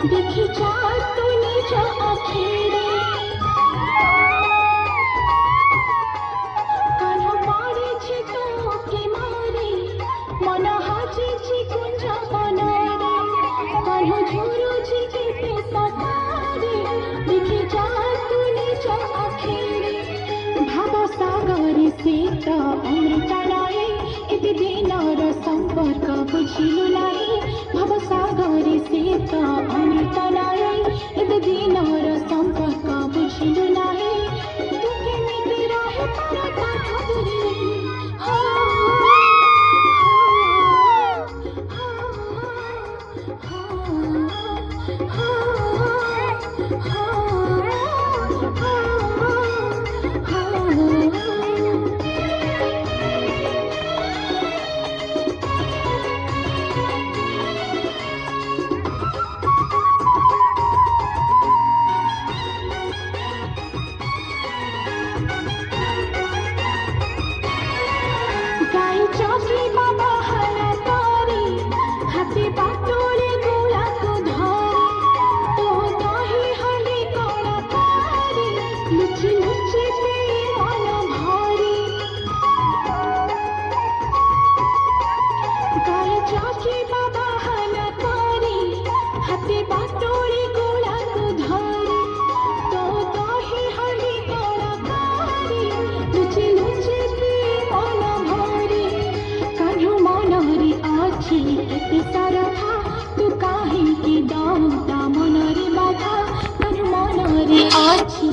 देखी जा तू निज आखिरे कान्ह पड़े तोके मारे मन हाजिछि कुंज बनरे कान्ह झुरुछि केते सतारे देखी जा तू निज आखिरे भाव सागर सीत अमृतलाए एते दिनर संपर्क बुझिलु नाही भाव सागर सीत अमृतलाए एते दिनर संपर्क बुझिलु नाही तू केमिति रहे तार पाखरे हो गाई चौकी बाबा हला तारी हाथी पाटोले गोला को धरे तो दही हली कोड़ा तारी लुचि लुचि पे मन भरी गाई चौकी बाबा हला तारी हाथी पाटोले गोला को धरे तो दही हली कोड़ा तारी लुचि लुचि पे मन भरी कान्हु मनरी आछि एते सरथा तू काहे की दाउता मनरी बाधा कान्हु मनरी आछि